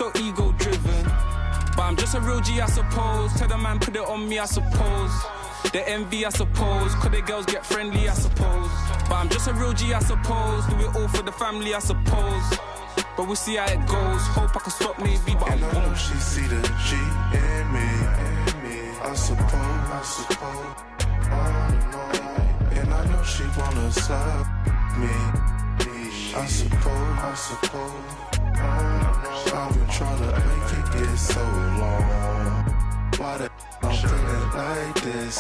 so ego-driven. But I'm just a real G, I suppose. Tell the man put it on me, I suppose. The envy, I suppose. Could the girls get friendly, I suppose. But I'm just a real G, I suppose. Do it all for the family, I suppose. But we'll see how it goes. Hope I can stop maybe, but and I I know won't. she see the G in me. I suppose. And I know she wanna suck me. I suppose. I've been trying to make it get so long. Why the I'm feeling like this?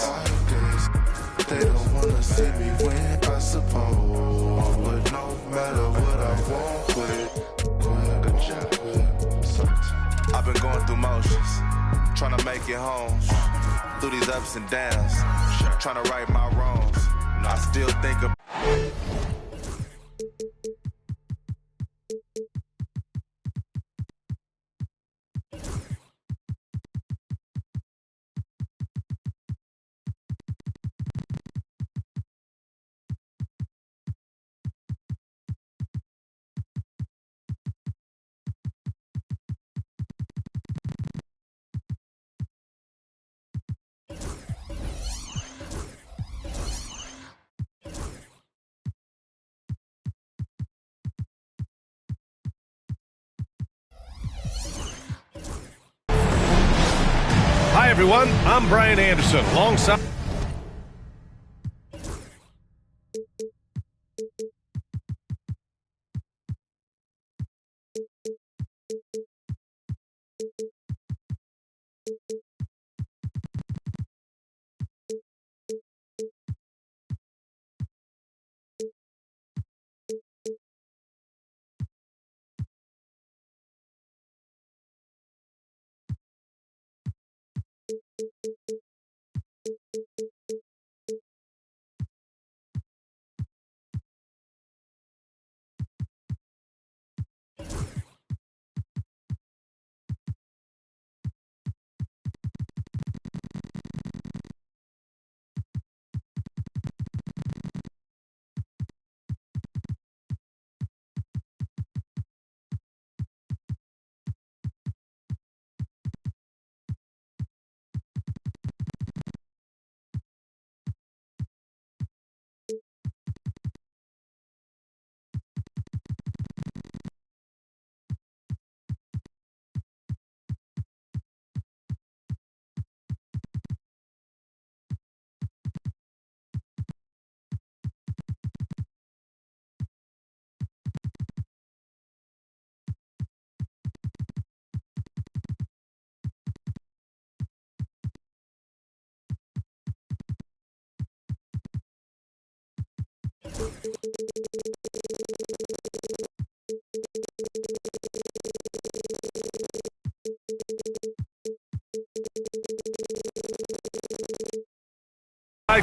They don't wanna see me win, I suppose. But no matter what I want with, I've been going through motions, trying to make it home. Through these ups and downs, trying to right my wrongs. I still think of Hi, everyone. I'm Brian Anderson, alongside...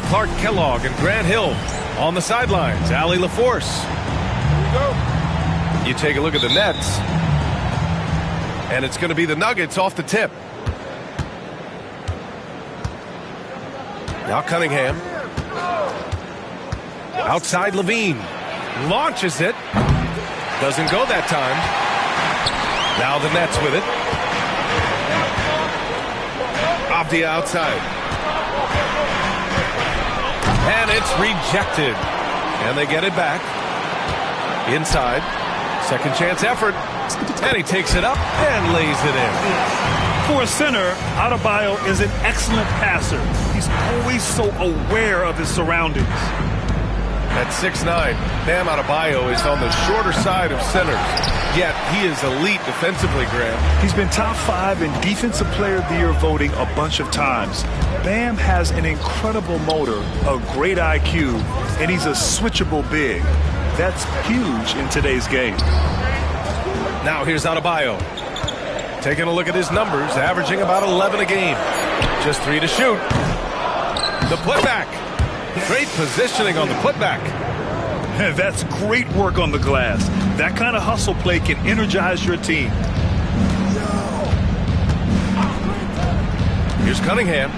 Clark Kellogg and Grant Hill on the sidelines. Allie LaForce. Here we go. You take a look at the Nets, and it's going to be the Nuggets off the tip. Now Cunningham. Outside Levine. Launches it. Doesn't go that time. Now the Nets with it. Avdia outside. And it's rejected. And they get it back. Inside. Second chance effort. And he takes it up and lays it in. For a center, Adebayo is an excellent passer. He's always so aware of his surroundings. At 6'9", Bam Adebayo is on the shorter side of centers. Yet he is elite defensively, Graham. He's been top 5 in Defensive Player of the Year voting a bunch of times. Bam has an incredible motor, a great IQ, and he's a switchable big. That's huge in today's game. Now here's Adebayo. Taking a look at his numbers, averaging about 11 a game. Just 3 to shoot. The putback. Great positioning on the putback. That's great work on the glass. That kind of hustle play can energize your team. Here's Cunningham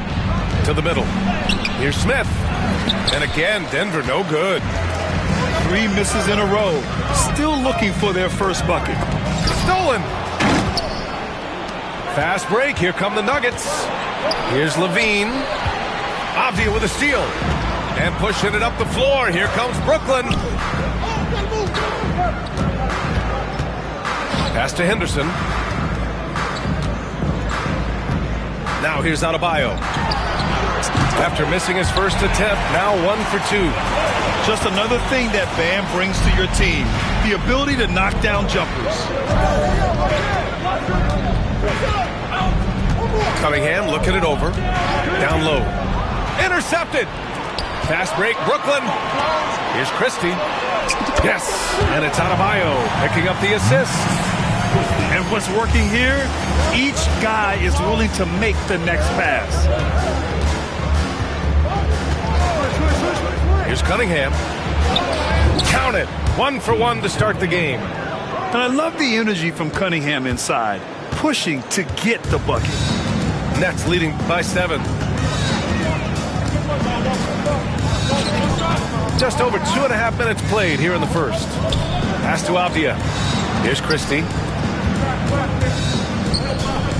to the middle. Here's Smith. And again, Denver no good. 3 misses in a row. Still looking for their first bucket. Stolen. Fast break. Here come the Nuggets. Here's Levine. Avdia with a steal. And pushing it up the floor. Here comes Brooklyn. Pass to Henderson. Now here's Adebayo. After missing his first attempt, now 1 for 2. Just another thing that Bam brings to your team, the ability to knock down jumpers. Cunningham looking it over. Down low. Intercepted. Fast break, Brooklyn. Here's Christie. Yes, and it's Adebayo picking up the assist. And what's working here, each guy is willing to make the next pass. Here's Cunningham. Count it. 1 for 1 to start the game. And I love the energy from Cunningham inside, pushing to get the bucket. Nets leading by 7. Just over 2.5 minutes played here in the first. Pass to Avdia. Here's Christie.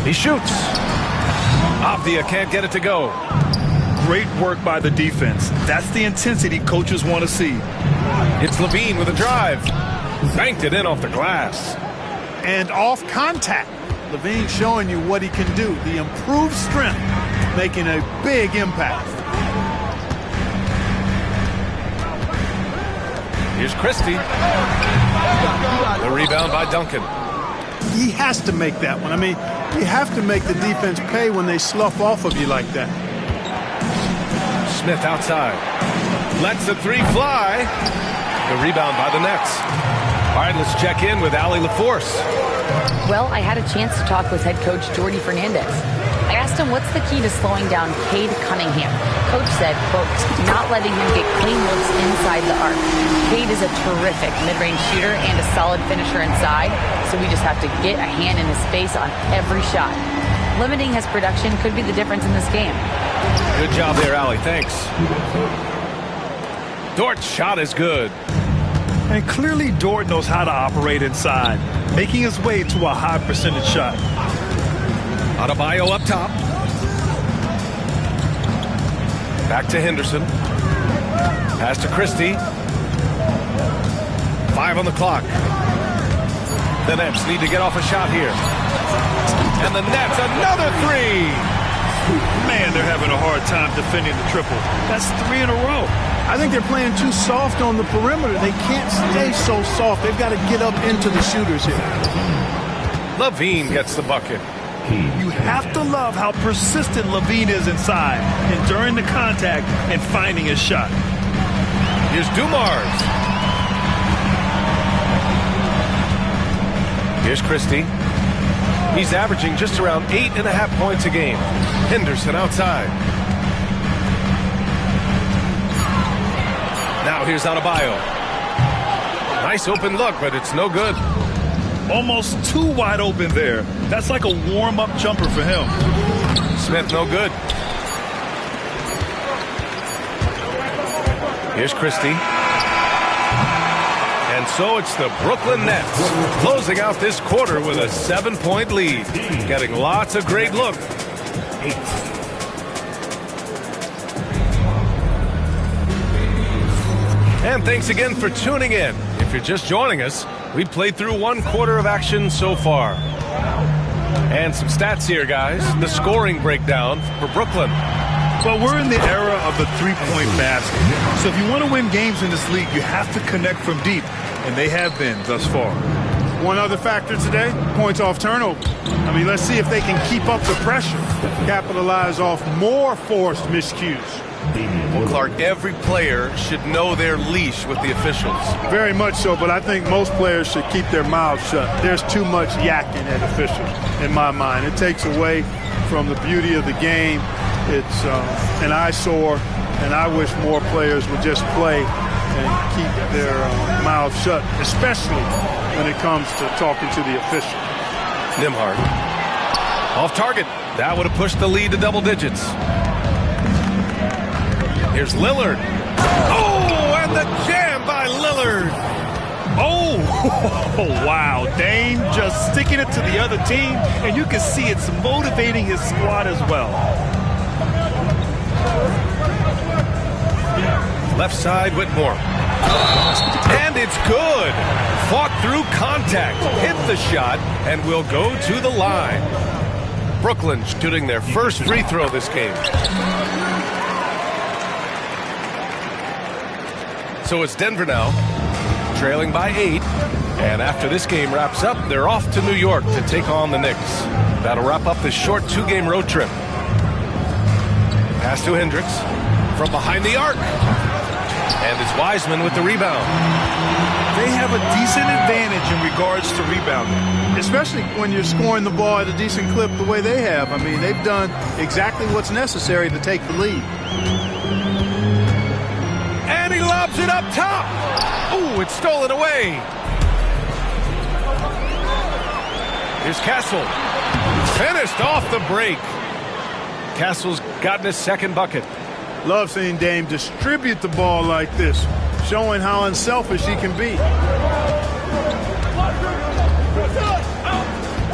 He shoots. Avdia can't get it to go. Great work by the defense. That's the intensity coaches want to see. It's Levine with a drive. Banked it in off the glass. And off contact. Levine showing you what he can do. The improved strength making a big impact. Here's Christie. The rebound by Duncan. He has to make that one. I mean, you have to make the defense pay when they slough off of you like that. Smith outside. Lets the 3 fly. The rebound by the Nets. All right, let's check in with Allie LaForce. Well, I had a chance to talk with head coach Jordi Fernandez. I asked him what's the key to slowing down Cade Cunningham. Coach said, quote, not letting him get clean looks inside the arc. Cade is a terrific mid-range shooter and a solid finisher inside, so we just have to get a hand in his face on every shot. Limiting his production could be the difference in this game. Good job there, Allie. Thanks. Dort's shot is good. And clearly Dort knows how to operate inside, making his way to a high percentage shot. Adebayo up top. Back to Henderson. Pass to Christie. 5 on the clock. The Nets need to get off a shot here. And the Nets, another 3. Man, they're having a hard time defending the triple. That's 3 in a row. I think they're playing too soft on the perimeter. They can't stay so soft. They've got to get up into the shooters here. Levine gets the bucket. You have to love how persistent Levine is inside, enduring the contact and finding his shot. Here's Dumars. Here's Christie. He's averaging just around 8.5 points a game. Henderson outside. Now here's Adebayo. Nice open look, but it's no good. Almost too wide open there. That's like a warm-up jumper for him. Smith, no good. Here's Christie. And so it's the Brooklyn Nets closing out this quarter with a 7-point lead. Getting lots of great looks. And thanks again for tuning in. If you're just joining us, we played through 1 quarter of action so far. And some stats here, guys. The scoring breakdown for Brooklyn. Well, we're in the era of the three-point basket. So if you want to win games in this league, you have to connect from deep. And they have been thus far. One other factor today, points off turnover. I mean, let's see if they can keep up the pressure, capitalize off more forced miscues. Well, Clark, every player should know their leash with the officials. Very much so, but I think most players should keep their mouths shut. There's too much yakking at officials, in my mind. It takes away from the beauty of the game. It's an eyesore, and I wish more players would just play and keep their mouths shut, especially when it comes to talking to the official. Nembhard. Off target. That would have pushed the lead to double digits. Here's Lillard. Oh, and the jam by Lillard. Oh, Oh, wow. Dame just sticking it to the other team, and you can see it's motivating his squad as well. Left side, Whitmore. And it's good. Fought through contact, hit the shot, and will go to the line. Brooklyn shooting their first free throw this game. So it's Denver now, trailing by 8. And after this game wraps up, they're off to New York to take on the Knicks. That'll wrap up this short 2-game road trip. Pass to Hendricks from behind the arc. And it's Wiseman with the rebound. They have a decent advantage in regards to rebounding. Especially when you're scoring the ball at a decent clip the way they have. I mean, they've done exactly what's necessary to take the lead. And he lobs it up top. Ooh, it's stolen away. Here's Castle. Finished off the break. Castle's gotten his second bucket. Love seeing Dame distribute the ball like this, showing how unselfish he can be.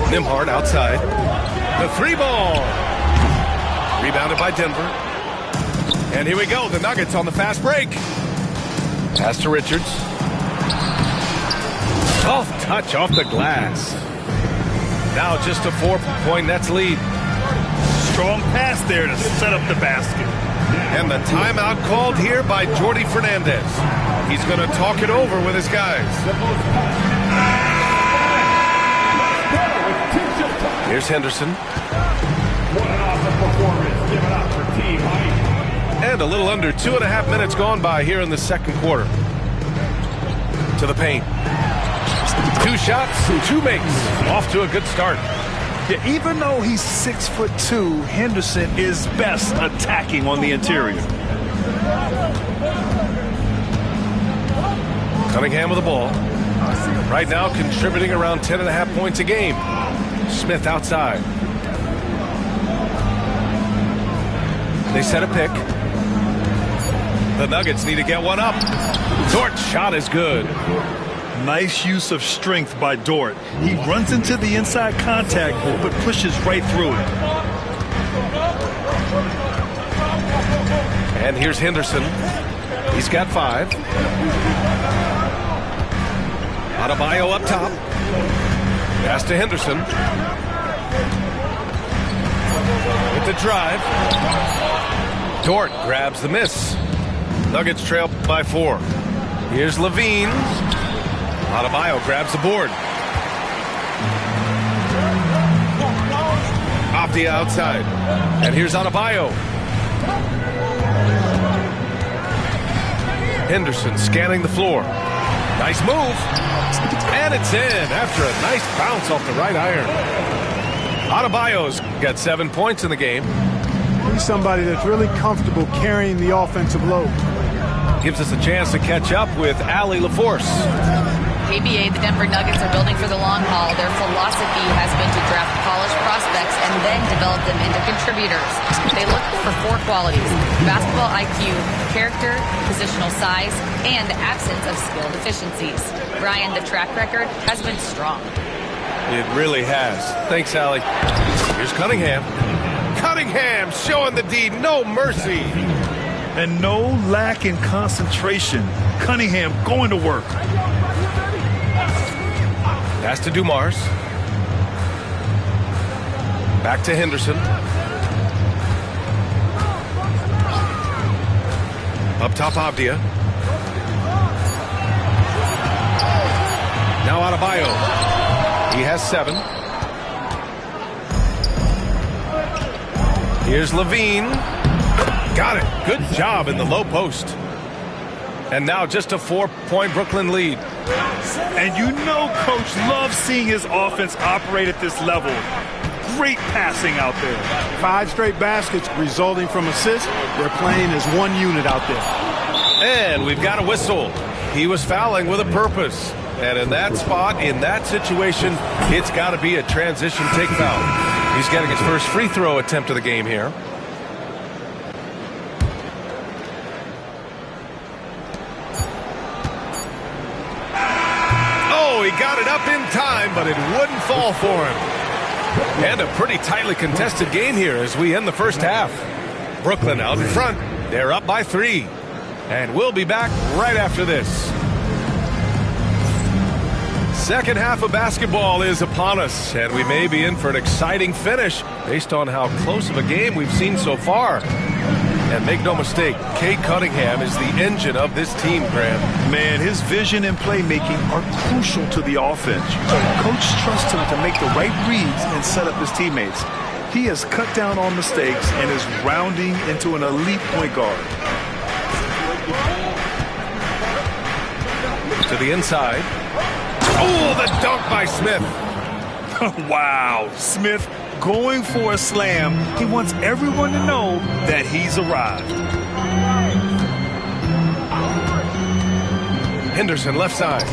Nembhard outside. The 3-ball. Rebounded by Denver. And here we go. The Nuggets on the fast break. Pass to Richards. Soft touch off the glass. Now just a 4-point Nets lead. Strong pass there to set up the basket. And the timeout called here by Jordi Fernandez. He's going to talk it over with his guys. Here's Henderson. And a little under 2.5 minutes gone by here in the second quarter. To the paint. 2 shots, 2 makes. Off to a good start. Yeah, even though he's 6'2", Henderson is best attacking on the interior. Cunningham with the ball. Right now contributing around 10.5 points a game. Smith outside. They set a pick. The Nuggets need to get one up. Dort's shot is good. Nice use of strength by Dort. He runs into the inside contact, but pushes right through it. And here's Henderson. He's got 5. Adebayo up top. Pass to Henderson. With the drive. Dort grabs the miss. Nuggets trail by 4. Here's Levine. Adebayo grabs the board. Off the outside. And here's Adebayo. Henderson scanning the floor. Nice move. And it's in after a nice bounce off the right iron. Adebayo's got 7 points in the game. He's somebody that's really comfortable carrying the offensive load. Gives us a chance to catch up with Allie LaForce. KBA, the Denver Nuggets are building for the long haul. Their philosophy has been to draft polished prospects and then develop them into contributors. They look for 4 qualities: basketball IQ, character, positional size, and the absence of skill deficiencies. Brian, the track record has been strong. It really has. Thanks, Allie. Here's Cunningham. Cunningham showing the D no mercy. And no lack in concentration. Cunningham going to work. Pass to Dumars. Back to Henderson. Up top, Avdia. Now Adebayo. He has 7. Here's Levine. Got it. Good job in the low post. And now just a 4-point Brooklyn lead. And you know Coach loves seeing his offense operate at this level. Great passing out there. 5 straight baskets resulting from assists. They're playing as one unit out there. And we've got a whistle. He was fouling with a purpose. And in that spot, in that situation, it's got to be a transition take foul. He's getting his first free throw attempt of the game here. got it up in time, but it wouldn't fall for him. And a pretty tightly contested game here as we end the first half. Brooklyn out in front. They're up by 3. And we'll be back right after this. Second half of basketball is upon us, and we may be in for an exciting finish based on how close of a game we've seen so far. And make no mistake, Cade Cunningham is the engine of this team, Grant. Man, his vision and playmaking are crucial to the offense. Coach trusts him to make the right reads and set up his teammates. He has cut down on mistakes and is rounding into an elite point guard. To the inside. Oh, the dunk by Smith. Wow, Smith going for a slam. He wants everyone to know that he's arrived. Henderson left side.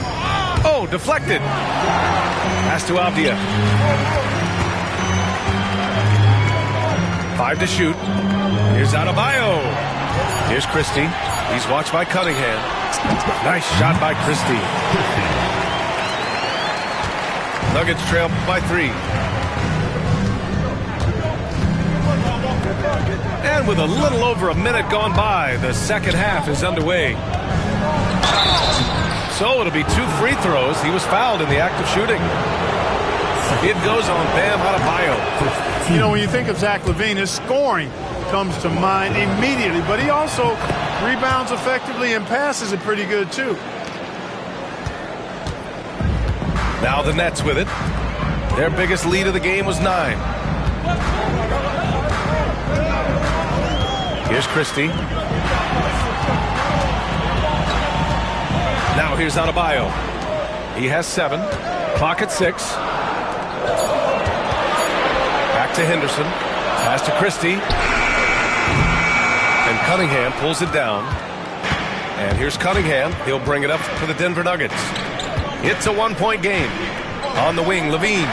Oh, deflected. Pass to Avdia. 5 to shoot. Here's Adebayo. Here's Christie. He's watched by Cunningham. Nice shot by Christie. Nuggets trail by 3. And with a little over a minute gone by, the second half is underway. So it'll be 2 free throws. He was fouled in the act of shooting. It goes on Bam Adebayo. You know, when you think of Zach LaVine, his scoring comes to mind immediately, but he also rebounds effectively and passes it pretty good, too. Now the Nets with it. Their biggest lead of the game was 9. Here's Christie. Now here's Adebayo. He has 7. Clock at 6. Back to Henderson. Pass to Christie. And Cunningham pulls it down. And here's Cunningham. He'll bring it up for the Denver Nuggets. It's a 1-point game. On the wing, LaVine.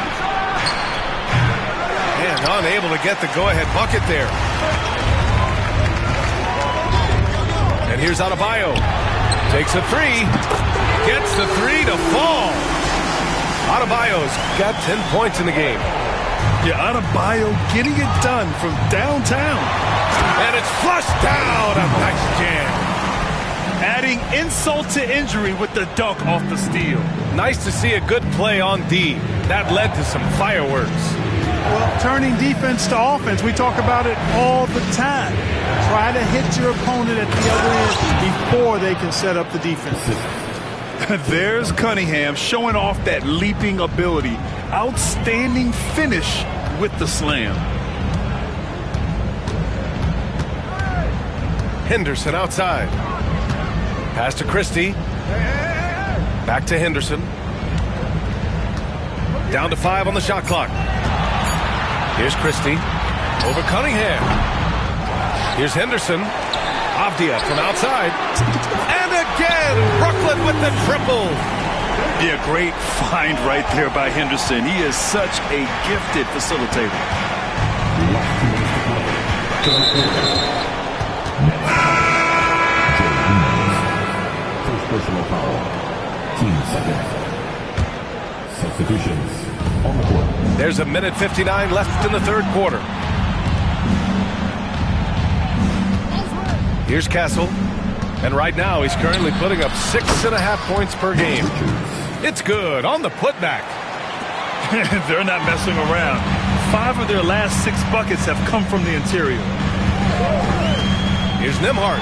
And unable to get the go-ahead bucket there. And here's Adebayo. Takes a 3. Gets the 3 to fall. Adebayo's got 10 points in the game. Yeah, Adebayo getting it done from downtown. And it's flushed down. A nice jam. Adding insult to injury with the dunk off the steal. Nice to see a good play on D. That led to some fireworks. Well, turning defense to offense, we talk about it all the time. Try to hit your opponent at the other end before they can set up the defense. There's Cunningham showing off that leaping ability. Outstanding finish with the slam. Henderson outside. Pass to Christie. Back to Henderson. Down to 5 on the shot clock. Here's Christie. Over Cunningham. Here's Henderson. Avdia from outside. And again, Brooklyn with the triple. Yeah, great find right there by Henderson. He is such a gifted facilitator. First personal foul. Team second. Substitutions on the court. There's a minute 59 left in the third quarter. Here's Castle. And right now he's currently putting up 6.5 points per game. It's good on the putback. They're not messing around. 5 of their last 6 buckets have come from the interior. Here's Nembhard.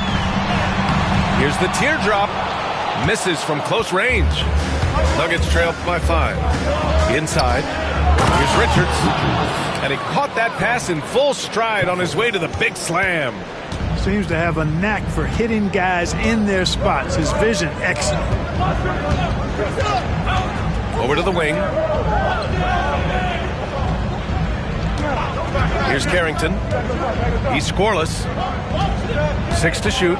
Here's the teardrop. Misses from close range. Nuggets trail by 5. Inside. Here's Richards. And he caught that pass in full stride on his way to the big slam. Seems to have a knack for hitting guys in their spots. His vision, excellent. Over to the wing. Here's Carrington. He's scoreless. 6 to shoot.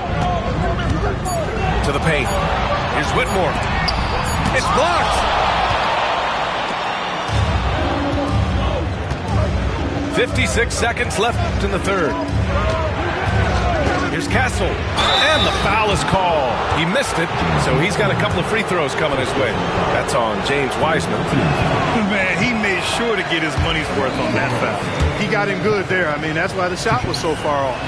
To the paint. Here's Whitmore. It's blocked. 56 seconds left in the third. Here's Castle. And the foul is called. He missed it, so he's got a couple of free throws coming his way. That's on James Wiseman. Man, he made sure to get his money's worth on that foul. He got him good there. I mean, that's why the shot was so far off.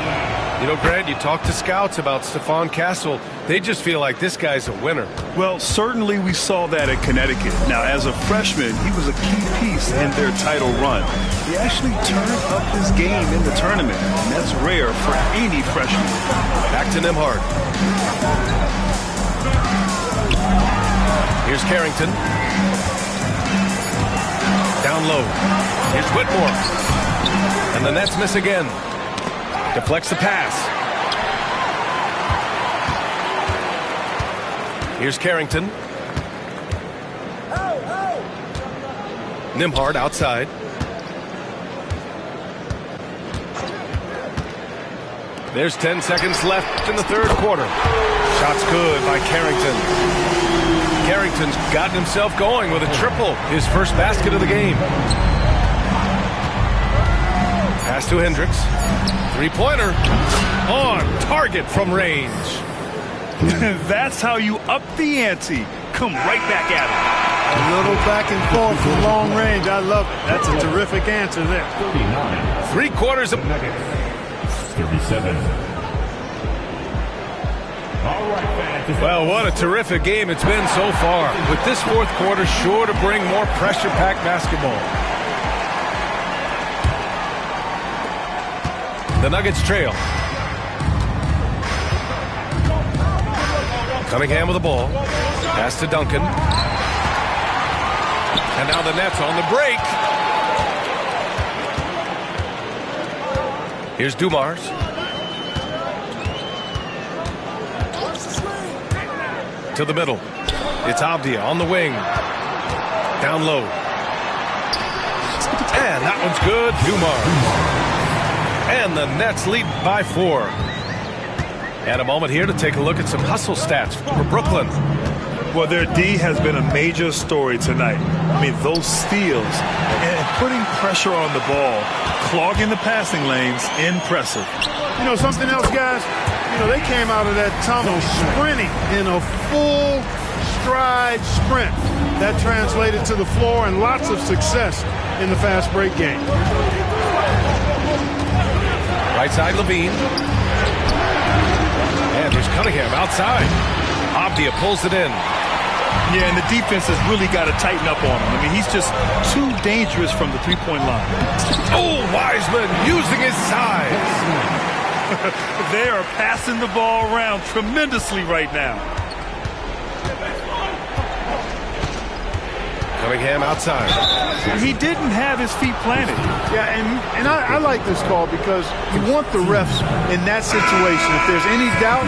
You know, Grant, you talk to scouts about Stephon Castle. They just feel like this guy's a winner. Well, certainly we saw that at Connecticut. Now, as a freshman, he was a key piece in their title run. He actually turned up his game in the tournament, and that's rare for any freshman. Back to Nembhard. Here's Carrington. Down low. Here's Whitmore. And the Nets miss again. Deflects the pass. Here's Carrington. Nembhard outside. There's 10 seconds left in the third quarter. Shot's good by Carrington. Carrington's gotten himself going with a triple. His first basket of the game. Pass to Hendricks. Three-pointer on target from range. That's how you up the ante. Come right back at it. A little back and forth from long range. I love it. That's a terrific answer there. 3/4 of... 37. Well, what a terrific game it's been so far. With this fourth quarter sure to bring more pressure-packed basketball. The Nuggets trail. Cunningham with the ball. Pass to Duncan. And now the Nets on the break. Here's Dumars. To the middle. It's Avdia on the wing. Down low. And that one's good. Dumars. And the Nets lead by 4. And a moment here to take a look at some hustle stats for Brooklyn. Well, their D has been a major story tonight. I mean, those steals and putting pressure on the ball, clogging the passing lanes, impressive. You know, something else, guys? You know, they came out of that tunnel sprinting in a full stride sprint. That translated to the floor and lots of success in the fast break game. Right side, Levine. And there's Cunningham outside. Avdia pulls it in. Yeah, and the defense has really got to tighten up on him. I mean, he's just too dangerous from the three-point line. Oh, Wiseman using his size. They are passing the ball around tremendously right now. Cunningham outside. He didn't have his feet planted. Yeah, and I like this call because you want the refs in that situation. If there's any doubt,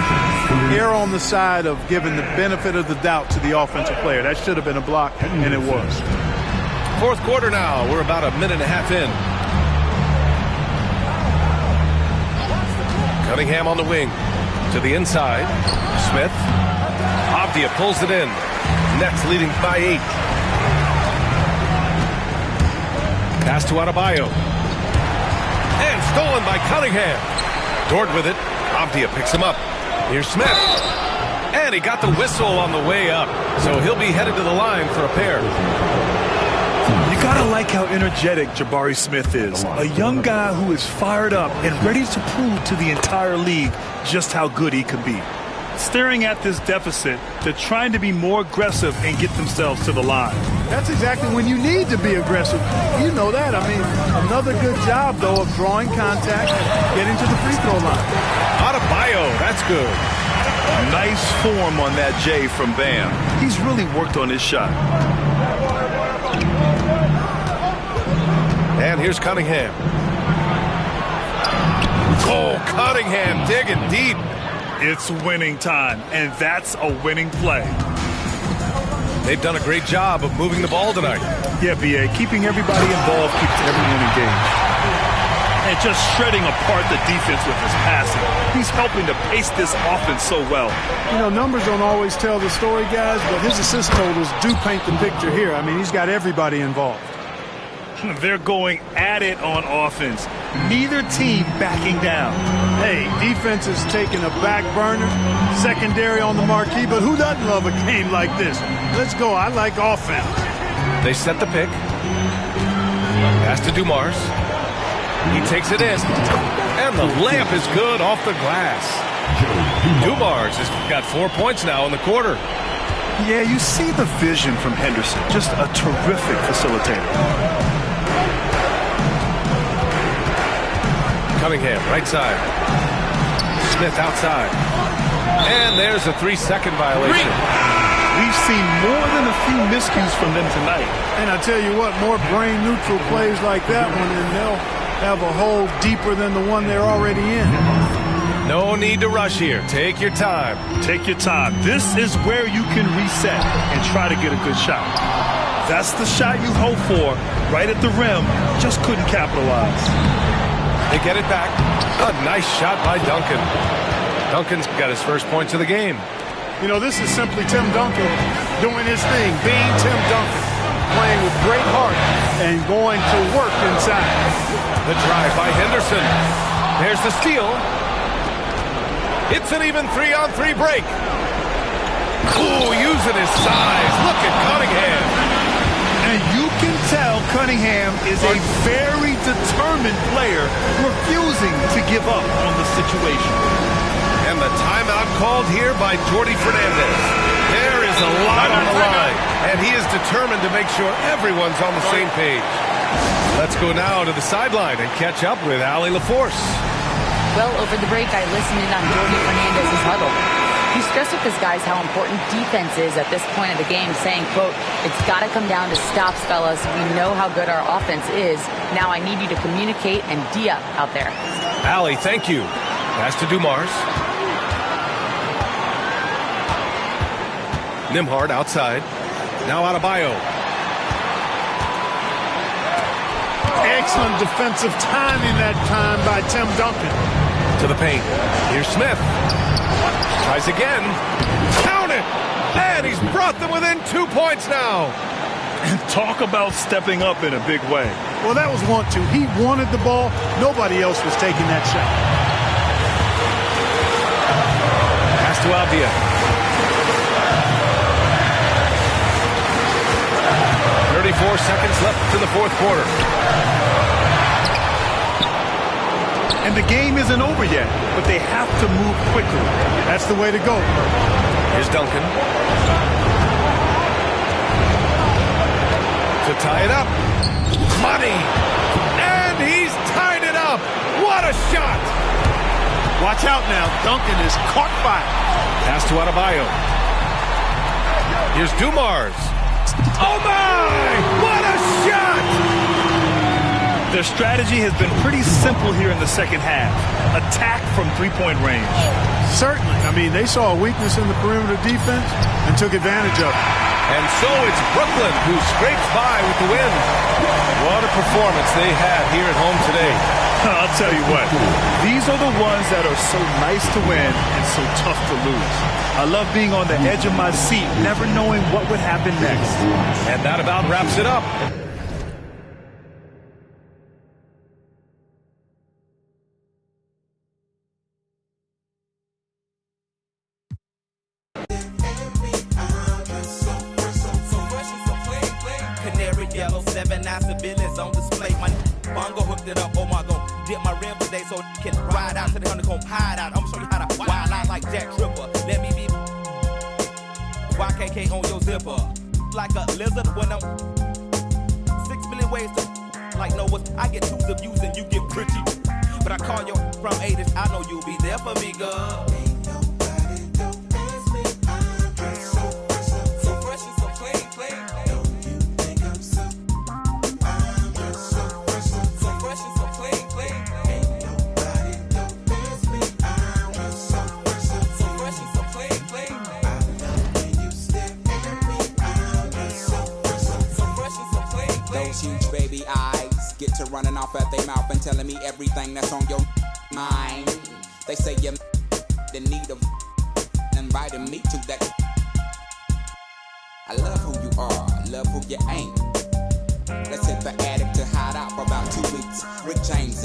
err on the side of giving the benefit of the doubt to the offensive player. That should have been a block, and it was. Fourth quarter now. We're about a minute and a half in. Cunningham on the wing. To the inside. Smith. Avdia pulls it in. Nets leading by 8. Pass to Adebayo. And stolen by Cunningham. Dort with it. Avdia picks him up. Here's Smith. And he got the whistle on the way up. So he'll be headed to the line for a pair. You gotta like how energetic Jabari Smith is. A young guy who is fired up and ready to prove to the entire league just how good he can be. Staring at this deficit, they're trying to be more aggressive and get themselves to the line. That's exactly when you need to be aggressive. You know that. I mean, another good job, though, of drawing contact, getting to the free throw line. Adebayo, that's good. Nice form on that J from Bam. He's really worked on his shot. And here's Cunningham. Oh, Cunningham digging deep. It's winning time, and that's a winning play. They've done a great job of moving the ball tonight. Yeah, B.A., keeping everybody involved keeps everyone engaged. And just shredding apart the defense with his passing. He's helping to pace this offense so well. You know, numbers don't always tell the story, guys, but his assist totals do paint the picture here. I mean, he's got everybody involved. They're going at it on offense. Neither team backing down. Hey, defense is taking a back burner, secondary on the marquee, but who doesn't love a game like this? Let's go. I like offense. They set the pick. Pass to Dumars. He takes it in. And the layup is good off the glass. Dumars has got 4 points now in the quarter. Yeah, you see the vision from Henderson. Just a terrific facilitator. Cunningham, right side. Smith outside. And there's a 3-second violation. We've seen more than a few miscues from them tonight. And I tell you what, more brain-neutral plays like that one, and they'll have a hole deeper than the one they're already in. No need to rush here. Take your time. Take your time. This is where you can reset and try to get a good shot. That's the shot you hope for. Right at the rim. Just couldn't capitalize. They get it back. A nice shot by Duncan. Duncan's got his first points of the game. You know, this is simply Tim Duncan doing his thing, being Tim Duncan, playing with great heart and going to work inside. The drive by Henderson. There's the steal. It's an even 3-on-3 break. Ooh, using his size. Look at Cunningham. And you can tell Cunningham is a very determined player, refusing to give up on the situation. And the timeout called here by Jordi Fernandez. There is a lot on the line, and he is determined to make sure everyone's on the same page. Let's go now to the sideline and catch up with Allie LaForce. Well, over the break, I listened in on Jordi Fernandez's huddle. He stressed with his guys how important defense is at this point of the game, saying, quote, "It's got to come down to stops, fellas. We know how good our offense is. Now I need you to communicate and D-up out there." Allie, thank you. Pass to Dumars. Nembhard outside. Now Adebayo. Excellent defensive timing that time by Tim Duncan. To the paint. Here's Smith. Tries again. Count it! And he's brought them within 2 points now. And talk about stepping up in a big way. Well, that was want to. He wanted the ball. Nobody else was taking that shot. Pass to Avdia. 34 seconds left in the fourth quarter. And the game isn't over yet, but they have to move quickly. That's the way to go. Here's Duncan. To tie it up. Money. And he's tied it up. What a shot. Watch out now. Duncan is caught fire. Pass to Adebayo. Here's Dumars. Oh my! What a shot! Their strategy has been pretty simple here in the second half. Attack from three-point range. Certainly. I mean, they saw a weakness in the perimeter defense and took advantage of it. And so it's Brooklyn who scrapes by with the win. What a performance they had here at home today. I'll tell you what, these are the ones that are so nice to win and so tough to lose. I love being on the edge of my seat, never knowing what would happen next. And that about wraps it up. Canary yellow, 7 9 civilians on display. My bongo hooked it up. Oh my god, dip my rim today so can ride out to the honeycomb hide out. I'm gonna show you how to wild out like Jack Tripper. Let me be YKK on your zipper. Like a lizard when I'm 6 million ways to like Noah. I get 2 of views and you get pretty. But I call you from 80s. I know you'll be there for me, girl. Huge baby eyes get to running off at their mouth and telling me everything that's on your mind. They say you're in need of inviting me to that. I love who you are, love who you ain't. Let's hit the attic to high. for about 2 weeks. Rick James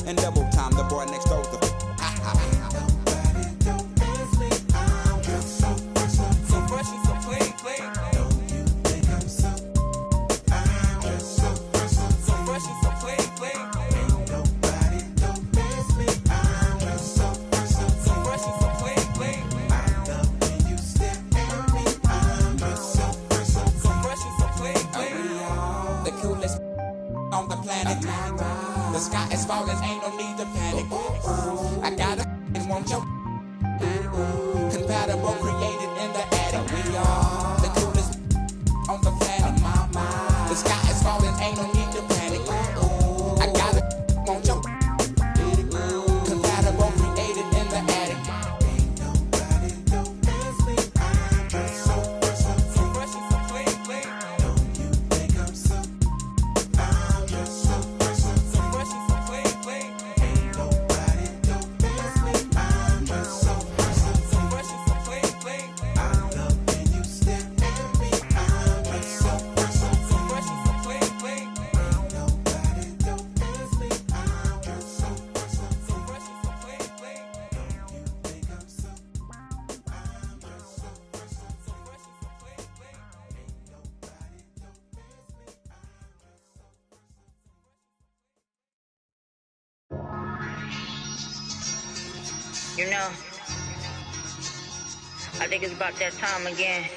and double time, the boy next door. The sky is falling, ain't no need to panic. I got a and won't you? Compatible, created in the attic. We are the coolest on the planet. The sky is falling, ain't no need to panic. I got a won't you? Compatible, created in the attic. Ain't nobody don't ask me. I'm just so fresh and so clean. Don't you think I'm so? I'm just so fresh and so clean. Ain't nobody don't ask me. I'm just so fresh and so clean. I love when you stare at me. I'm just so fresh and so clean. Ain't nobody don't ask me. I'm just so fresh and so clean. Don't you think I'm so? I'm just so fresh and so clean. Ain't nobody don't ask me. You know, I think it's about that time again.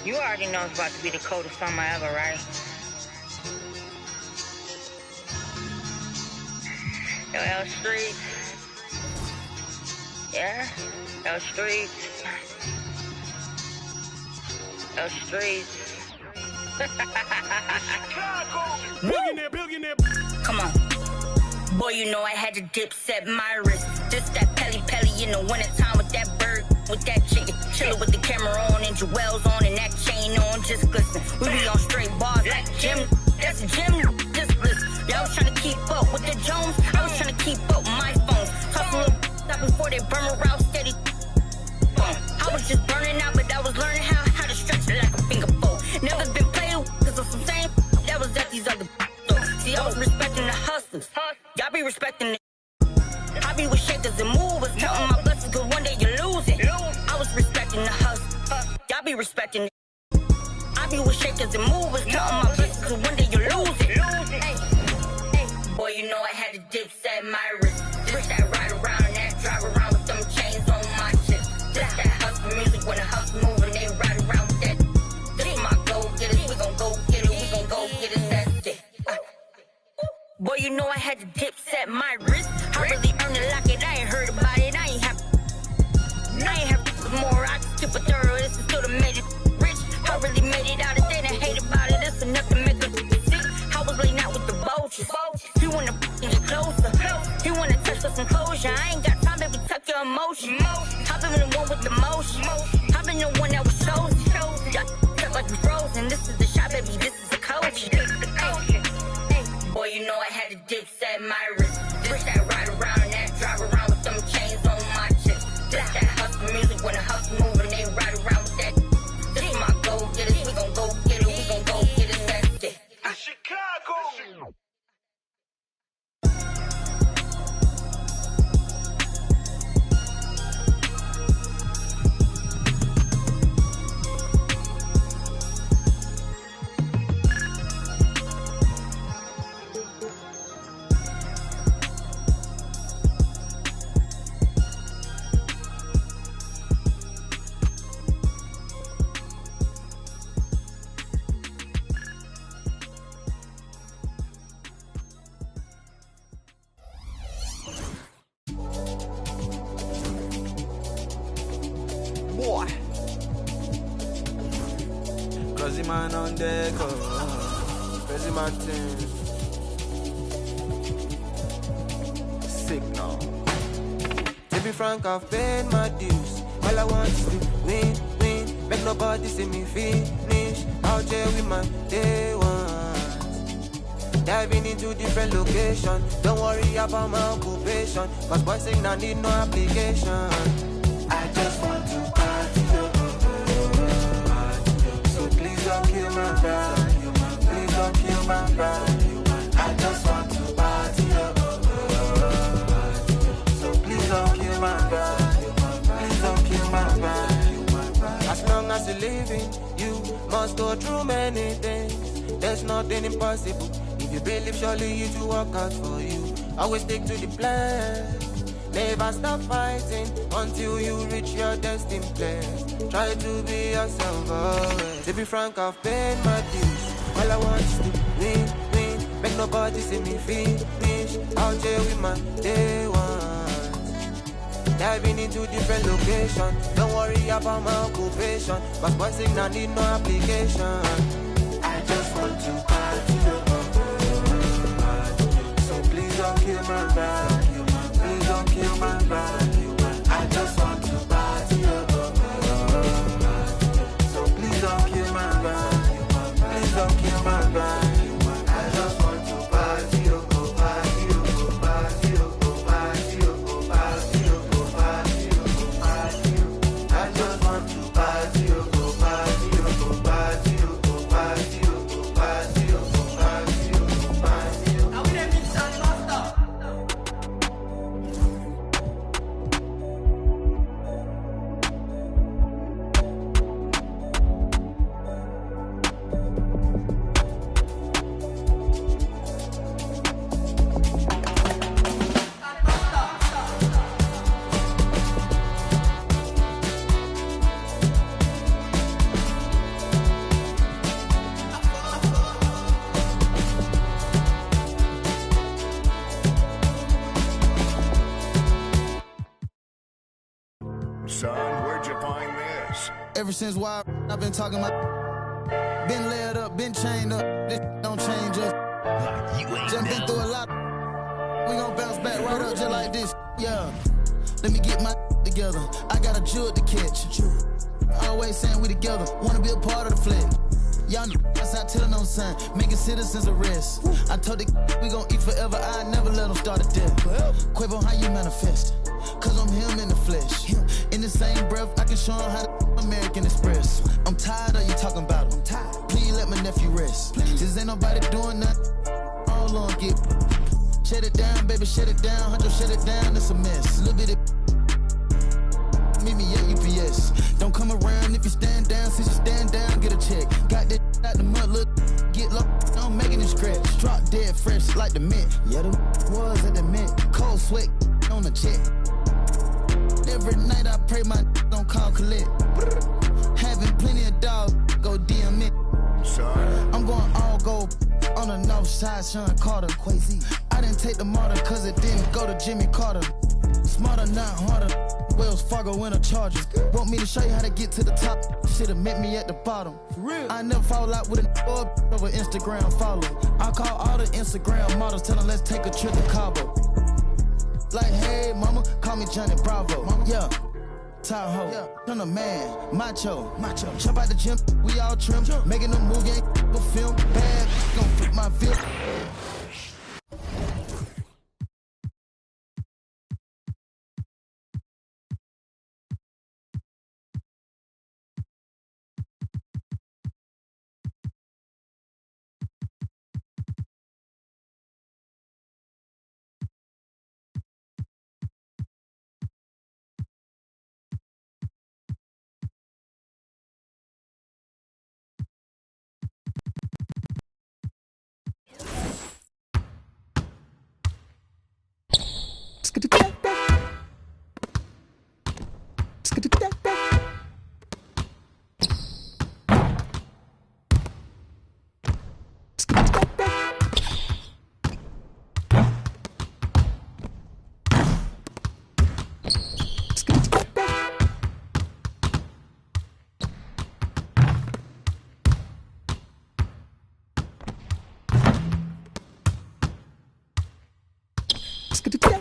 You already know it's about to be the coldest summer ever, right? Yo, L Streets. Yeah? L Streets. L Streets. Billionaire. Come on. Boy, you know I had to dip, set my wrist. Just that Pelly in the wintertime with that bird, with that chicken. Chillin' with the camera on and jewels on and that chain on, just glisten. We be on straight bars like Jim. That's a gym, just listen. Yeah, I was trying to keep up with the Jones. I was trying to keep up with my phones. Talk a little up before they burn around steady. I was just burning out, but I was learning how to stretch it like a finger fold. Never been played with, cause of some same that was at these other. See, I was respecting the hustlers. Y'all be respecting the. I be with shakers and movers, counting my blessings, cause one day you lose it. I was respecting the hustle. Y'all be respecting the. I be with shakers and movers, counting my blessings, cause one day you lose it. Hey, boy, you know I had to dip, set my wrist. This that ride around, that drive around with them chains on my chest. This that hustle music, when the hustle moving, they ride around with that. This my go getters, we gon' go get it, we gon' go get it, that's it. Boy, you know I had to dip, set my wrist. I really earned it like it, I ain't heard about it, I ain't have more, I just skip a thorough, this is still the made it rich. I really made it out, and they didn't hate about it, this enough to make a sick. I was laying out with the vultures, he wanna get closer, he wanna touch for some closure. I ain't got time, baby, tuck your emotion. I've been the one with the motion, I've been the one that was chosen. Y'all felt like we frozen, this is the shot, baby, this is the coach. Boy, you know I had to dip, set my wrist. This that ride around, that drive around with them chains on my chest. This that hustle music, when the hustle moving, they ride around with that. This my go getters, we gon' go get it, we gon' go get it, that's it. Chicago. Boy. Crazy man on deck, crazy man thing. Sick now. To be frank, I've paid my dues. All I want is to win. Make nobody see me finish. Out here with my day ones. Diving into different locations. Don't worry about my occupation. Cause boys saying I need no application. I just want to party, so please don't kill kill my vibe. Please don't kill my vibe. I just want to party up. So please don't kill my vibe. Please don't kill my vibe. As long as you're living, you must go through many things. There's nothing impossible. If you believe, surely it will work out for you. Always stick to the plan. Never stop fighting until you reach your destined place. Try to be yourself always. To be frank, I've paid my dues. All I want is to win, win. Make nobody see me finish. Out here with my day one. Diving into different locations. Don't worry about my occupation. But one thing I need no application. I just want to party. So please don't kill my vibe. Please don't kill my vibe. I just want to party. So please don't kill my vibe. Please don't kill my vibe. I just want to party. Go party. Go party. Go party. Go party. Go party. Go party. I just want to party. Go party. Go party. Go party. Go party. Go party. Go party. Now we done mix and master. Son, where'd you find this? Ever since why I've been talking my been laid up, been chained up. This don't change us. Like you ain't just been through a lot. We gon' bounce back right up just like this. Yeah. Let me get my together. I got a jewel to catch. Always saying we together. Wanna be a part of the flex. Y'all that's out telling no son. Making citizens arrest. I told the we gon' eat forever. I never let them start a death. Quavo, how you manifest? Cause I'm him in the flesh. In the same breath, I can show him how to American Express. I'm tired of you talking about him. Please let my nephew rest. This ain't nobody doing nothing. All on get. Shut it down, baby, shut it down. Huncho, shut it down, it's a mess. Little bit of meet me at UPS. Don't come around if you stand down. Since you stand down, get a check. Got that out the mud, look, get low, I'm making it scratch. Drop dead fresh like the mint. Yeah, the was at the mint. Cold sweat on the check. Every night I pray my don't call collect. Having plenty of dogs, go DM it. Son. I'm going all gold on the north side, Sean Carter. Quasi. I didn't take the martyr cause it didn't go to Jimmy Carter. Smarter, not harder. Wells Fargo in a Chargers. Want me to show you how to get to the top? Should've met me at the bottom. For real. I never fall out with an over Instagram follow. I call all the Instagram models, tell them let's take a trip to Cabo. Like, hey, mama, call me Johnny Bravo. Mama. Yeah, Tahoe, yeah. Turn a man, macho. Jump out the gym, we all trim. Making a movie, ain't a film. Bad, gon' flip my feel. Skidoo.